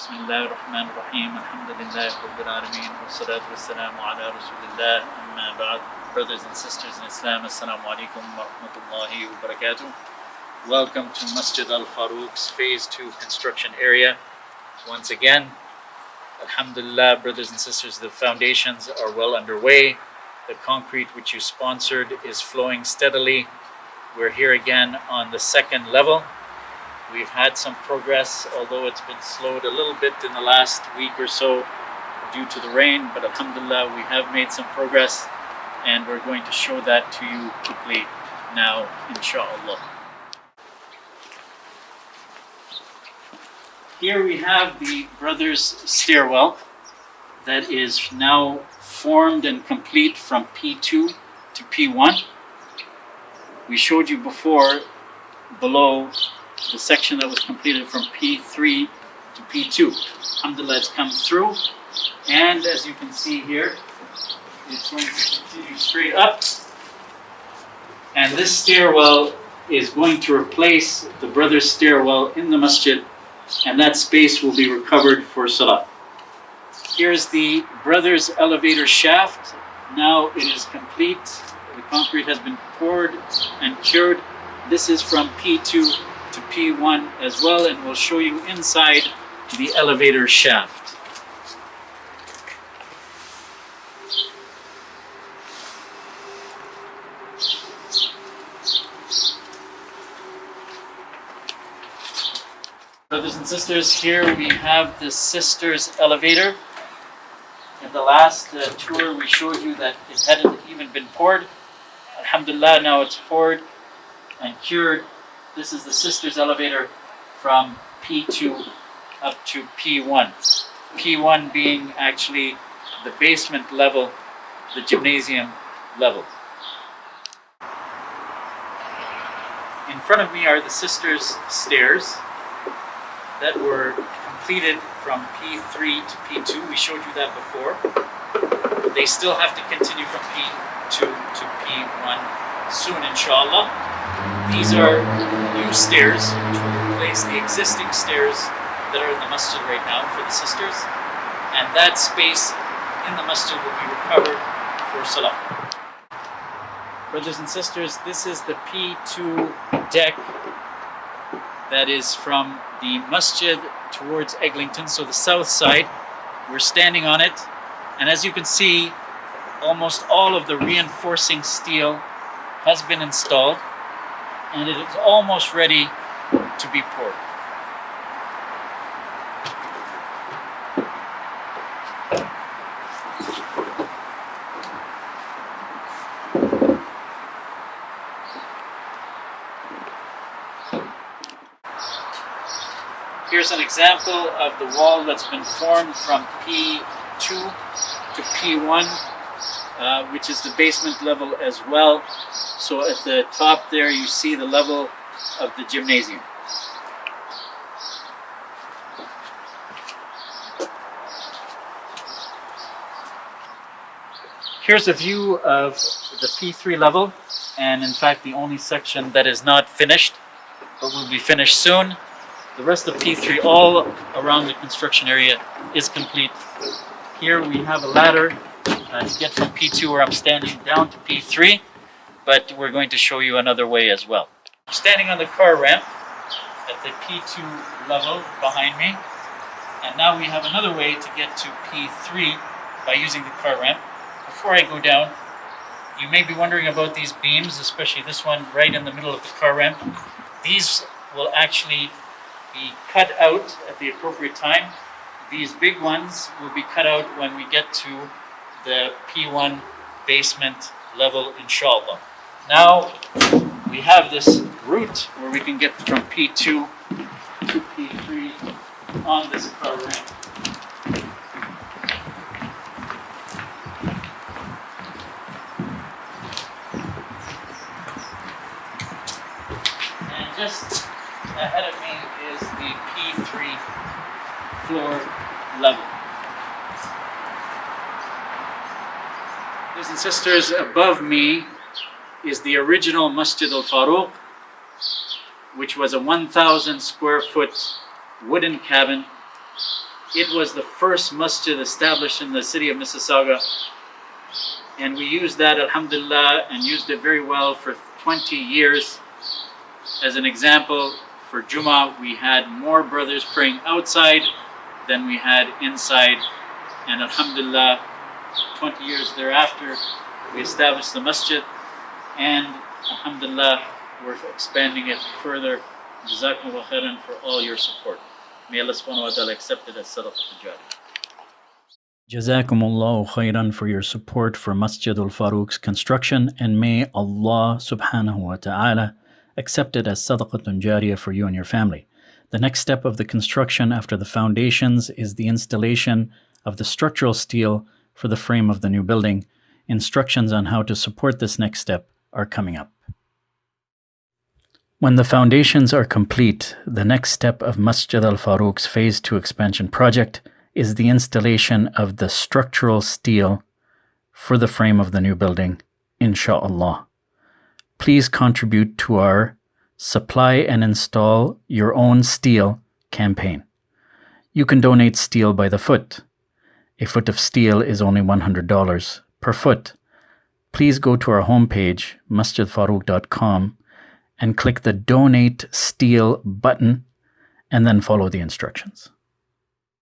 بسم الله الرحمن الرحيم الحمد لله رب العالمين والصلاة والسلام على رسول الله أما بعد. Brothers and sisters in Islam, Assalamu alaikum wa rahmatullahi wa barakatuh. Welcome to Masjid Al-Farooq's Phase 2 construction area. Once again, Alhamdulillah, brothers and sisters, the foundations are well underway. The concrete which you sponsored is flowing steadily. We're here again on the second level. We've had some progress, although it's been slowed a little bit in the last week or so due to the rain, but alhamdulillah, we have made some progress and we're going to show that to you quickly now, inshallah. Here we have the brothers' stairwell that is now formed and complete from P2 to P1. We showed you before below the section that was completed from P3 to P2. Alhamdulillah, it's come through, and as you can see here, it's going to continue straight up, and this stairwell is going to replace the brothers' stairwell in the masjid, and that space will be recovered for salah. Here's the brothers' elevator shaft. Now it is complete. The concrete has been poured and cured. This is from P2 to P1 as well, and we'll show you inside the elevator shaft. Brothers and sisters, here we have the sisters' elevator. In the last tour we showed you that it hadn't even been poured. Alhamdulillah, now it's poured and cured. This is the sisters' elevator from P2 up to P1. P1 being actually the basement level, the gymnasium level. In front of me are the sisters' stairs that were completed from P3 to P2. We showed you that before. They still have to continue from P2 to P1 soon, inshallah. These are new stairs which will replace the existing stairs that are in the masjid right now for the sisters, and that space in the masjid will be recovered for salah. Brothers and sisters, this is the P2 deck that is from the masjid towards Eglinton, so the south side. We're standing on it, and as you can see, almost all of the reinforcing steel has been installed, and it is almost ready to be poured. Here's an example of the wall that's been formed from P2 to P1, which is the basement level as well. So at the top there you see the level of the gymnasium. Here's a view of the P3 level, and in fact the only section that is not finished, but will be finished soon. The rest of P3 all around the construction area is complete. Here we have a ladder to get from P2 where I'm standing down to P3, but we're going to show you another way as well. I'm standing on the car ramp at the P2 level behind me, and now we have another way to get to P3 by using the car ramp. Before I go down, you may be wondering about these beams, especially this one right in the middle of the car ramp. These will actually be cut out at the appropriate time. These big ones will be cut out when we get to the P1 basement level, inshallah. Now we have this route where we can get from P2 to P3 on this car ramp. And just ahead of me is the P3 floor level. Brothers and sisters, above me is the original Masjid Al-Farooq, which was a 1,000 square foot wooden cabin It was the first masjid established in the city of Mississauga, and we used that, alhamdulillah, and used it very well for 20 years. As an example, for Jummah, we had more brothers praying outside than we had inside, and alhamdulillah, 20 years thereafter, we established the masjid, and alhamdulillah, we're expanding it further. Jazakumullah khairan for all your support. May Allah subhanahu wa ta'ala accept it as sadaqah jariyah. Jazakumullahu khairan for your support for Masjid Al-Farooq's construction, and may Allah subhanahu wa ta'ala accept it as sadaqatun jariyah for you and your family. The next step of the construction after the foundations is the installation of the structural steel for the frame of the new building. Instructions on how to support this next step are coming up. When the foundations are complete, the next step of Masjid Al-Farooq's Phase 2 expansion project is the installation of the structural steel for the frame of the new building, insha'Allah. Please contribute to our Supply and Install Your Own Steel campaign. You can donate steel by the foot. A foot of steel is only $100 per foot. Please go to our homepage, masjidfarooq.com, and click the Donate Steel button, and then follow the instructions.